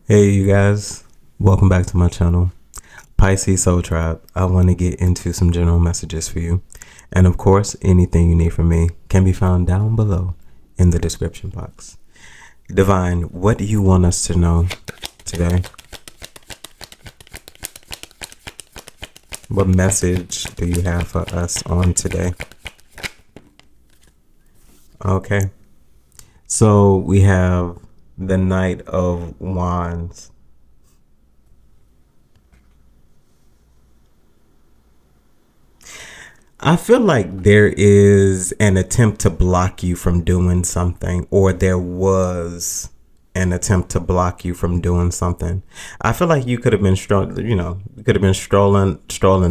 Hey you guys, welcome back to my channel, Pisces Soul Tribe. I want to get into some general messages for you. And of course, anything you need from me can be found down below in the description box. Divine, what do you want us to know today? What message do you have for us on today? Okay, so we have the Knight of Wands. I feel like there is an attempt to block you from doing something, or there was an attempt to block you from doing something. I feel like you could have been strolling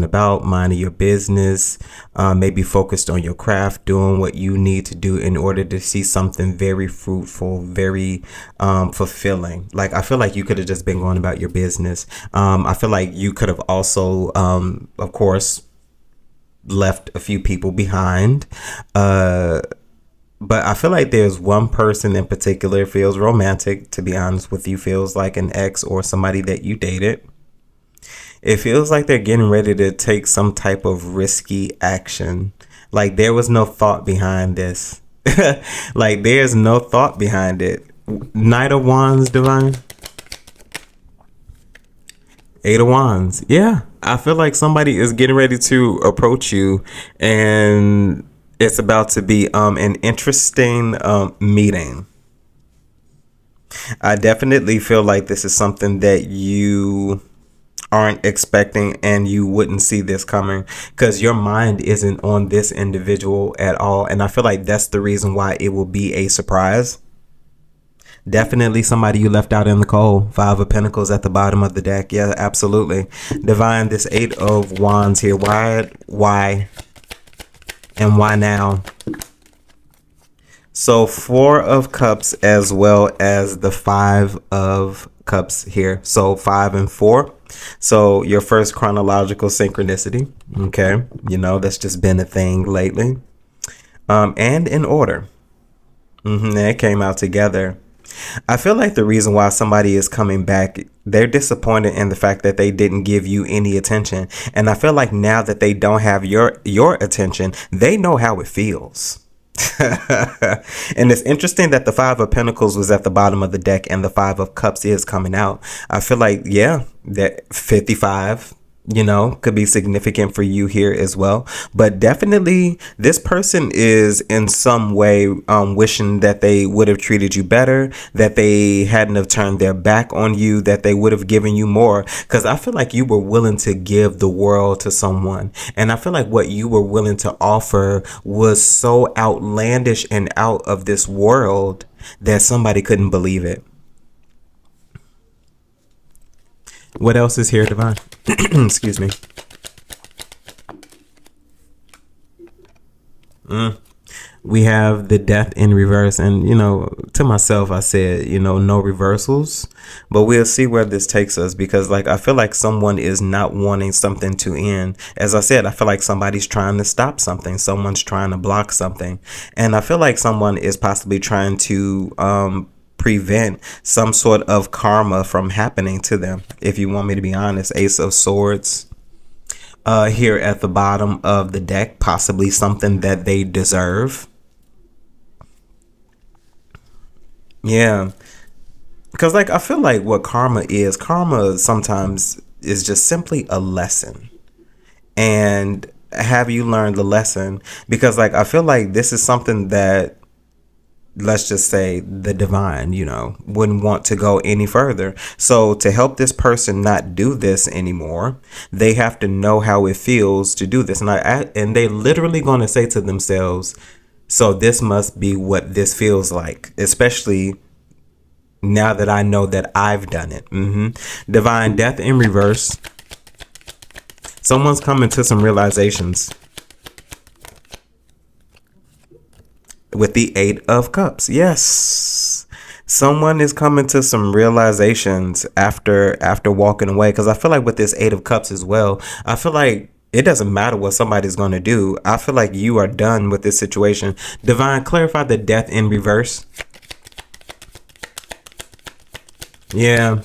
about, minding your business, maybe focused on your craft, doing what you need to do in order to see something very fruitful, very fulfilling. Like, I feel like you could have just been going about your business. I feel like you could have also, of course, left a few people behind. But I feel like there's one person in particular, feels romantic, to be honest with you, feels like an ex or somebody that you dated. It feels like they're getting ready to take some type of risky action. Like there was no thought behind this. Like there's no thought behind it. Knight of Wands, Divine. Eight of Wands. Yeah. I feel like somebody is getting ready to approach you, and it's about to be an interesting meeting. I definitely feel like this is something that you aren't expecting, and you wouldn't see this coming because your mind isn't on this individual at all. And I feel like that's the reason why it will be a surprise. Definitely somebody you left out in the cold. Five of Pentacles at the bottom of the deck. Yeah, absolutely. Divine, this Eight of Wands here. Why? And why now? So Four of Cups as well as the Five of Cups here. So 5 and 4. So your first chronological synchronicity. Okay. You know, that's just been a thing lately. And in order. It came out together. I feel like the reason why somebody is coming back, they're disappointed in the fact that they didn't give you any attention. And I feel like now that they don't have your attention, they know how it feels. And it's interesting that the Five of Pentacles was at the bottom of the deck and the Five of Cups is coming out. I feel like, yeah, that 55, could be significant for you here as well. But definitely this person is in some way wishing that they would have treated you better, that they hadn't have turned their back on you, that they would have given you more. Because I feel like you were willing to give the world to someone. And I feel like what you were willing to offer was so outlandish and out of this world that somebody couldn't believe it. What else is here, Divine? Excuse me. We have the Death in reverse. And, to myself, I said, no reversals. But we'll see where this takes us, because, I feel like someone is not wanting something to end. As I said, I feel like somebody's trying to stop something. Someone's trying to block something. And I feel like someone is possibly trying to prevent some sort of karma from happening to them, if you want me to be honest. Ace of Swords here at the bottom of the deck, possibly something that they deserve. Yeah, because I feel like what karma sometimes is just simply a lesson. And have you learned the lesson? Because I feel like this is something that, let's just say, the divine, wouldn't want to go any further. So to help this person not do this anymore, they have to know how it feels to do this. And they literally going to say to themselves, so this must be what this feels like, especially now that I know that I've done it. Divine, Death in reverse. Someone's coming to some realizations with the Eight of Cups. Yes, someone is coming to some realizations after walking away. Because I feel like with this Eight of Cups as well, I feel like it doesn't matter what somebody's going to do. I feel like you are done with this situation. Divine, clarify the Death in reverse. Yeah,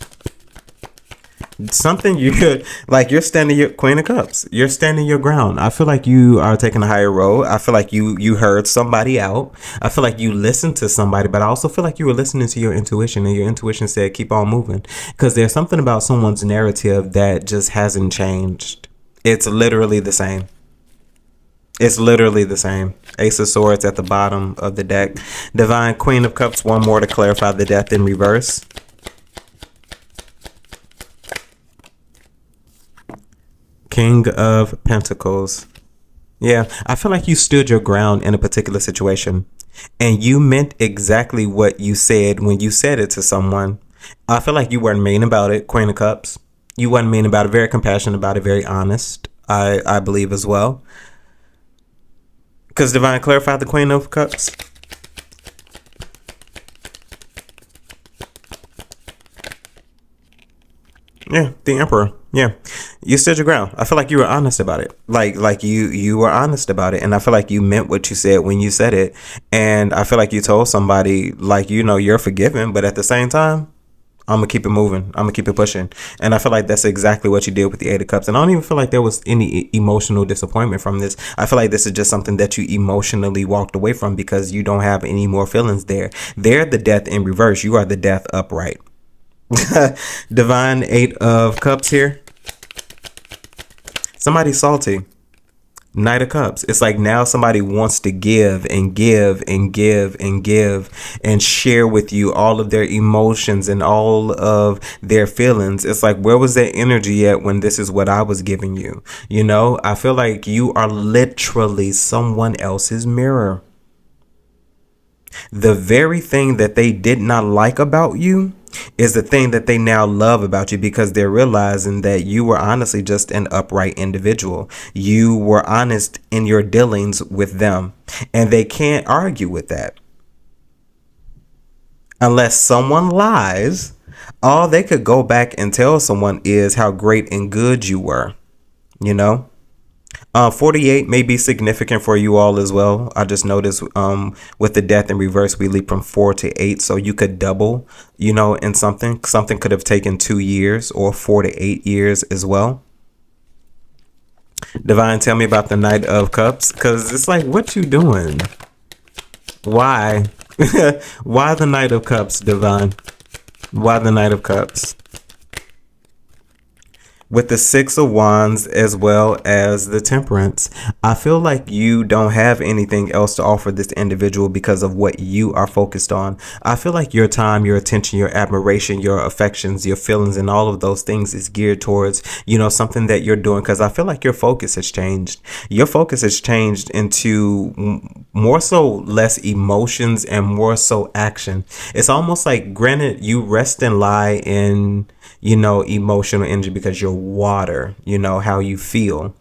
Something you could, like, you're standing your Queen of Cups. You're standing your ground. I feel like you are taking a higher road. I feel like you heard somebody out. I feel like you listened to somebody, but I also feel like you were listening to your intuition, and your intuition said keep on moving, because there's something about someone's narrative that just hasn't changed. It's literally the same. It's literally the same. Ace of Swords at the bottom of the deck. Divine Queen of Cups, one more to clarify the death in reverse. King of Pentacles. Yeah, I feel like you stood your ground in a particular situation, and you meant exactly what you said when you said it to someone. I feel like you weren't mean about it, Queen of Cups. You weren't mean about it, very compassionate about it, very honest, I believe as well. Because Divine clarified the Queen of Cups. Yeah, the Emperor. Yeah, you stood your ground. I feel like you were honest about it. Like you were honest about it, and I feel like you meant what you said when you said it. And I feel like you told somebody, like, you know, you're forgiven, but at the same time, I'm gonna keep it moving. I'm gonna keep it pushing. And I feel like that's exactly what you did with the Eight of Cups. And I don't even feel like there was any emotional disappointment from this. I feel like this is just something that you emotionally walked away from because you don't have any more feelings there. They're the death in reverse. You are the death upright. Divine Eight of Cups here. Somebody's salty. Knight of Cups. It's like now somebody wants to give and give and give and give and share with you all of their emotions and all of their feelings. It's like, where was that energy at when this is what I was giving you? You know, I feel like you are literally someone else's mirror. The very thing that they did not like about you is the thing that they now love about you, because they're realizing that you were honestly just an upright individual. You were honest in your dealings with them, and they can't argue with that. Unless someone lies, all they could go back and tell someone is how great and good you were, you know? 48 may be significant for you all as well. I just noticed with the death in reverse, we leap from 4 to 8. So you could double, you know, in something. Something could have taken 2 years or 4 to 8 years as well. Divine, tell me about the Knight of Cups, because it's like, what you doing? Why? Why the Knight of Cups, Divine? Why the Knight of Cups? With the Six of Wands as well as the Temperance, I feel like you don't have anything else to offer this individual because of what you are focused on. I feel like your time, your attention, your admiration, your affections, your feelings, and all of those things is geared towards, you know, something that you're doing, because I feel like your focus has changed. Your focus has changed into more so less emotions and more so action. It's almost like, granted, you rest and lie in, you know, emotional energy because you're water, you know, how you feel.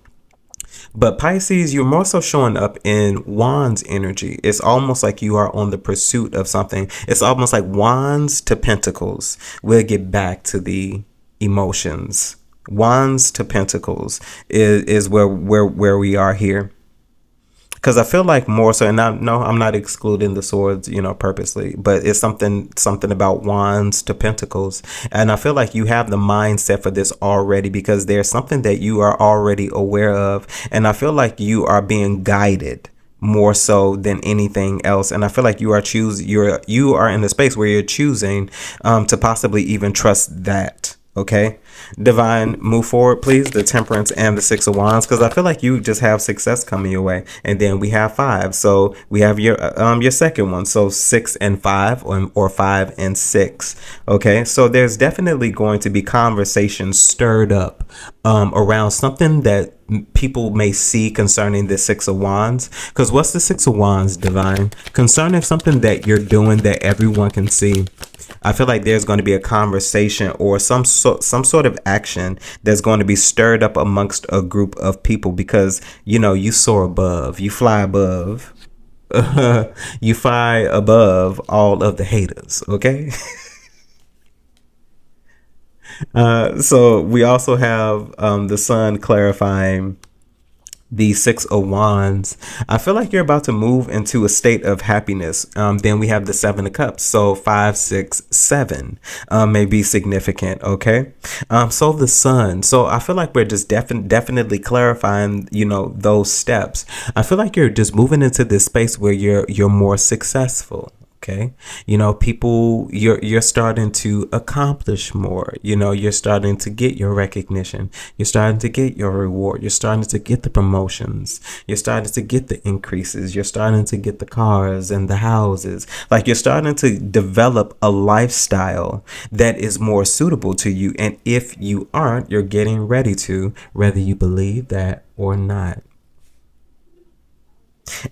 But Pisces, you're more so showing up in Wands energy. It's almost like you are on the pursuit of something. It's almost like Wands to Pentacles. We'll get back to the emotions. Wands to Pentacles is where we are here. Because I feel like more so, and I'm not excluding the swords, you know, purposely, but it's something about Wands to Pentacles. And I feel like you have the mindset for this already, because there's something that you are already aware of. And I feel like you are being guided more so than anything else. And I feel like you are in a space where you're choosing to possibly even trust that. Okay. Divine, move forward, please. The Temperance and the Six of Wands, because I feel like you just have success coming your way. And then we have 5, so we have your second one, so 6 and 5, or 5 and 6. Okay, so there's definitely going to be conversations stirred up around something that people may see concerning the Six of Wands. Because what's the Six of Wands, Divine? Concerning something that you're doing that everyone can see. I feel like there's going to be a conversation or some sort of action that's going to be stirred up amongst a group of people, because, you know, you soar above, you fly above, you fly above all of the haters. Okay. So we also have the Sun clarifying The Six of Wands. I feel like you're about to move into a state of happiness. Then we have the Seven of Cups. So 5, 6, 7 may be significant. Okay. So the Sun. So I feel like we're just definitely clarifying, those steps. I feel like you're just moving into this space where you're more successful. Okay. People, you're starting to accomplish more. You're starting to get your recognition. You're starting to get your reward. You're starting to get the promotions. You're starting to get the increases. You're starting to get the cars and the houses. Like, you're starting to develop a lifestyle that is more suitable to you. And if you aren't, you're getting ready to, whether you believe that or not.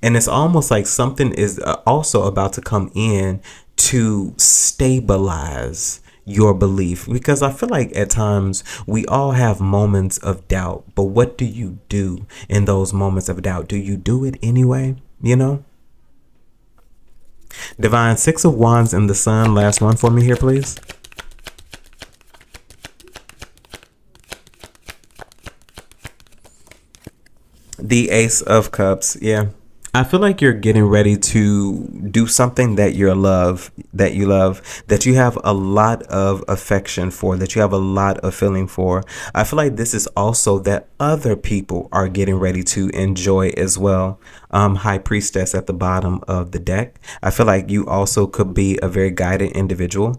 And it's almost like something is also about to come in to stabilize your belief, because I feel like at times we all have moments of doubt, but what do you do in those moments of doubt? Do you do it anyway? Divine, Six of Wands and the Sun. Last one for me here, please. The Ace of Cups. Yeah. I feel like you're getting ready to do something that you love, that you have a lot of affection for, that you have a lot of feeling for. I feel like this is also that other people are getting ready to enjoy as well. High Priestess at the bottom of the deck. I feel like you also could be a very guided individual.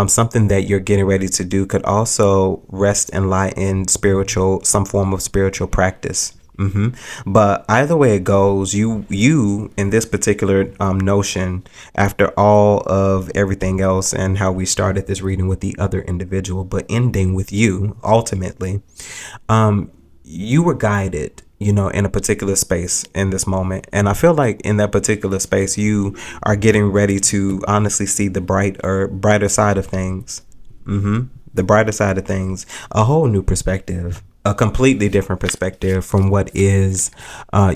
Something that you're getting ready to do could also rest and lie in some form of spiritual practice. But either way it goes, you in this particular notion, after all of everything else and how we started this reading with the other individual, but ending with you ultimately, you were guided, in a particular space in this moment. And I feel like in that particular space, you are getting ready to honestly see the brighter side of things. The brighter side of things, a whole new perspective, a completely different perspective from what is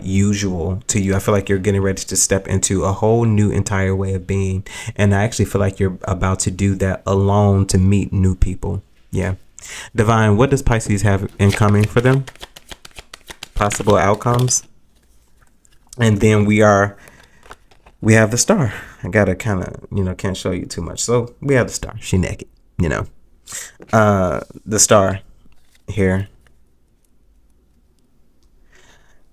usual to you. I feel like you're getting ready to step into a whole new entire way of being. And I actually feel like you're about to do that alone to meet new people. Yeah. Divine, what does Pisces have in coming for them? Possible outcomes. And then we have the Star. I gotta kind of, can't show you too much. So we have the Star. She naked, the Star here.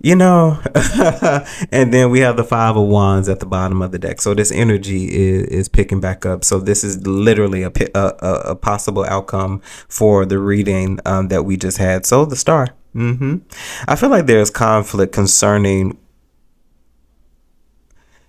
And then we have the Five of Wands at the bottom of the deck. So this energy is picking back up. So this is literally a possible outcome for the reading that we just had. So the Star. I feel like there's conflict concerning.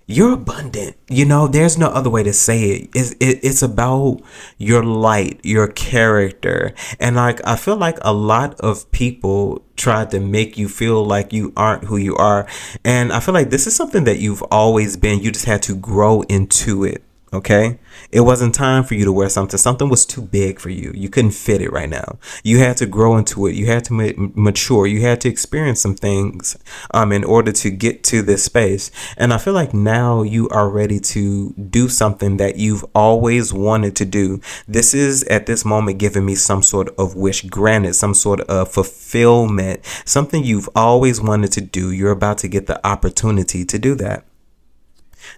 You're abundant. There's no other way to say it. It's about your light, your character. And I feel like a lot of people try to make you feel like you aren't who you are. And I feel like this is something that you've always been. You just had to grow into it. Okay. It wasn't time for you to wear something. Something was too big for you. You couldn't fit it right now. You had to grow into it. You had to mature. You had to experience some things in order to get to this space. And I feel like now you are ready to do something that you've always wanted to do. This is at this moment giving me some sort of wish granted, some sort of fulfillment, something you've always wanted to do. You're about to get the opportunity to do that.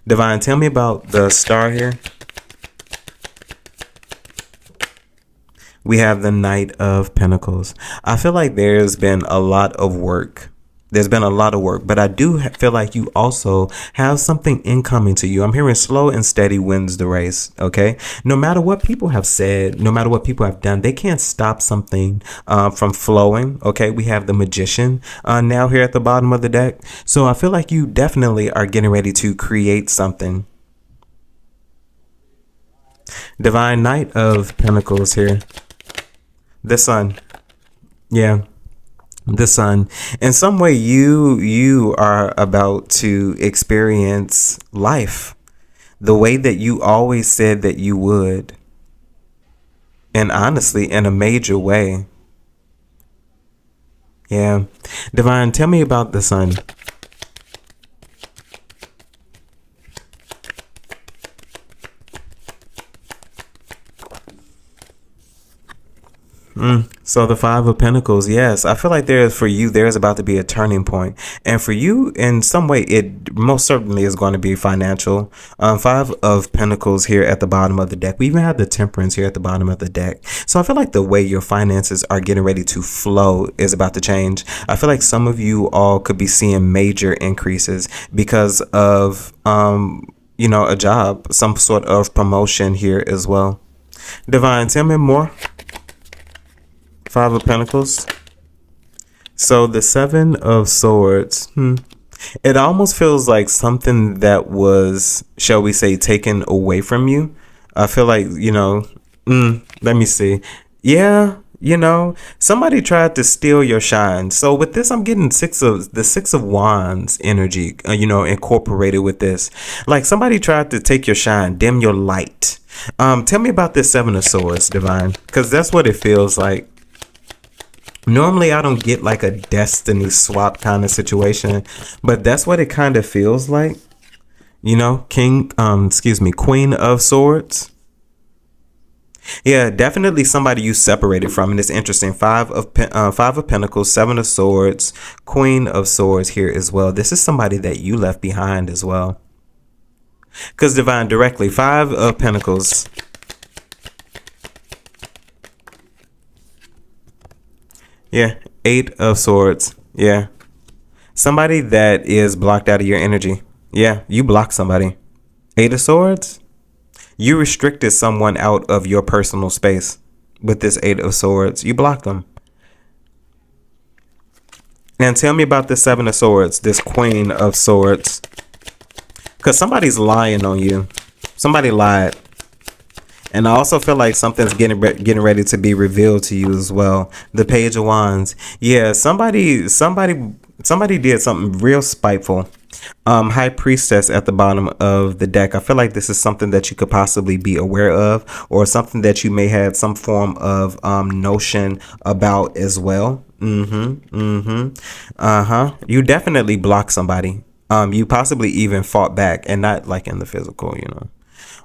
Divine, tell me about the Star here. We have the Knight of Pentacles. I feel like there's been a lot of work. But I do feel like you also have something incoming to you. I'm hearing slow and steady wins the race. Okay. No matter what people have said, no matter what people have done, they can't stop something from flowing. Okay. We have the Magician now here at the bottom of the deck. So I feel like you definitely are getting ready to create something. Divine, Knight of Pentacles here. The Sun. Yeah. The Sun. In some way, you are about to experience life the way that you always said that you would. And honestly, in a major way. Yeah. Divine, tell me about the Sun. So the Five of Pentacles, yes, I feel like there's about to be a turning point, and for you, in some way, it most certainly is going to be financial. Five of Pentacles here at the bottom of the deck. We even have the Temperance here at the bottom of the deck. So I feel like the way your finances are getting ready to flow is about to change. I feel like some of you all could be seeing major increases because of a job, some sort of promotion here as well. Divine, tell me more. Five of Pentacles. So the Seven of Swords. It almost feels like something that was, shall we say, taken away from you. I feel like, let me see. Yeah, somebody tried to steal your shine. So with this, I'm getting the Six of Wands energy, incorporated with this. Like somebody tried to take your shine, dim your light. Tell me about this Seven of Swords, Divine, because that's what it feels like. Normally, I don't get like a destiny swap kind of situation, but that's what it kind of feels like. Queen of Swords. Yeah, definitely somebody you separated from, and it's interesting. Five of Pentacles, Seven of Swords, Queen of Swords here as well. This is somebody that you left behind as well. Because Divine, directly, Five of Pentacles. Yeah, Eight of Swords. Yeah. Somebody that is blocked out of your energy. Yeah, you blocked somebody. Eight of Swords. You restricted someone out of your personal space with this Eight of Swords. You blocked them. And tell me about this Seven of Swords, this Queen of Swords. Because somebody's lying on you. Somebody lied. And I also feel like something's getting ready to be revealed to you as well. The Page of Wands. Yeah, somebody did something real spiteful. High Priestess at the bottom of the deck. I feel like this is something that you could possibly be aware of, or something that you may have some form of notion about as well. You definitely blocked somebody. You possibly even fought back, and not like in the physical,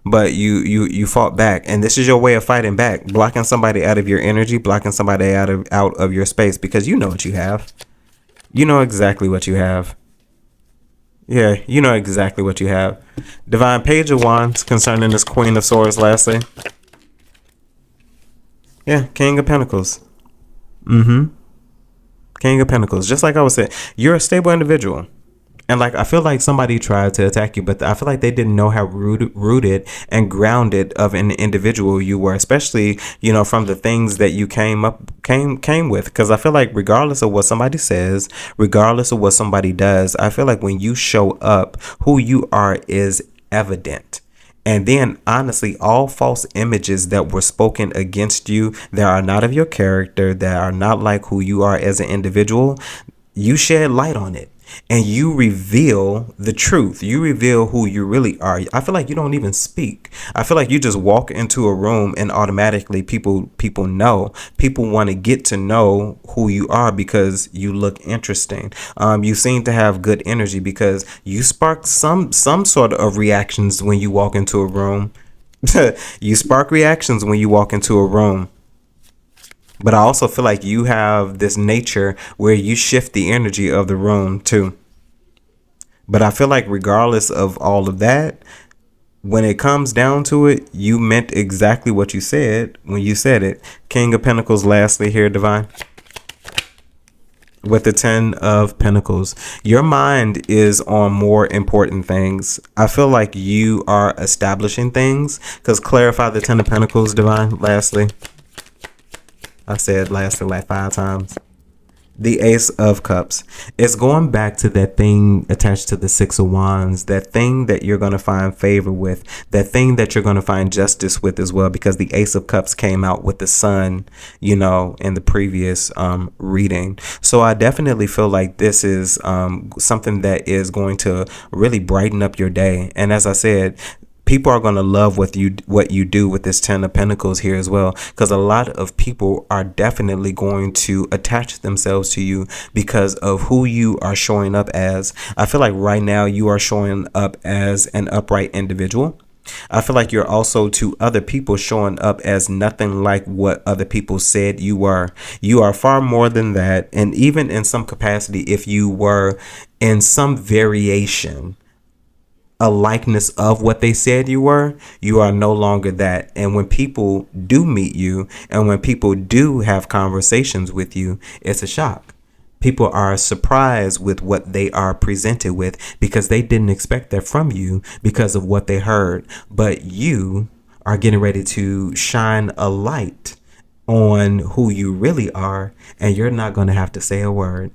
but you fought back, and this is your way of fighting back, blocking somebody out of your energy, blocking somebody out of your space, because you know what you have. You know exactly what you have. Yeah, you know exactly what you have. Divine, Page of Wands concerning this Queen of Swords. Lastly, yeah, King of Pentacles. King of Pentacles. Just like I was saying, you're a stable individual. And like, I feel like somebody tried to attack you, but I feel like they didn't know how rooted and grounded of an individual you were, especially, from the things that you came with. Because I feel like regardless of what somebody says, regardless of what somebody does, I feel like when you show up, who you are is evident. And then, honestly, all false images that were spoken against you, that are not of your character, that are not like who you are as an individual, you shed light on it. And you reveal the truth. You reveal who you really are. I feel like you don't even speak. I feel like you just walk into a room and automatically people know. People want to get to know who you are because you look interesting. You seem to have good energy because you spark some sort of reactions when you walk into a room. You spark reactions when you walk into a room. But I also feel like you have this nature where you shift the energy of the room too. But I feel like regardless of all of that, when it comes down to it, you meant exactly what you said when you said it. King of Pentacles, lastly here, Divine. With the Ten of Pentacles, your mind is on more important things. I feel like you are establishing things, because clarify the Ten of Pentacles, Divine, lastly. I said lastly like 5 times. The Ace of Cups. It's going back to that thing attached to the Six of Wands, that thing that you're going to find favor with, that thing that you're going to find justice with as well, because the Ace of Cups came out with the sun, in the previous reading. So I definitely feel like this is something that is going to really brighten up your day. And as I said, people are going to love what you do with this Ten of Pentacles here as well, because a lot of people are definitely going to attach themselves to you because of who you are showing up as. I feel like right now you are showing up as an upright individual. I feel like you're also to other people showing up as nothing like what other people said you were. You are far more than that. And even in some capacity, if you were in some variation, a likeness of what they said you were, you are no longer that. And when people do meet you and when people do have conversations with you, it's a shock. People are surprised with what they are presented with because they didn't expect that from you because of what they heard. But you are getting ready to shine a light on who you really are, and you're not going to have to say a word.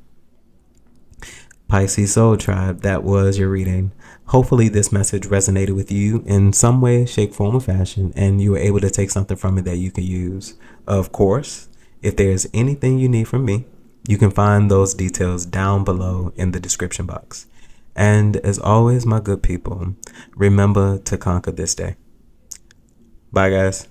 Pisces Soul Tribe, that was your reading. Hopefully, this message resonated with you in some way, shape, form, or fashion, and you were able to take something from it that you can use. Of course, if there's anything you need from me, you can find those details down below in the description box. And as always, my good people, remember to conquer this day. Bye, guys.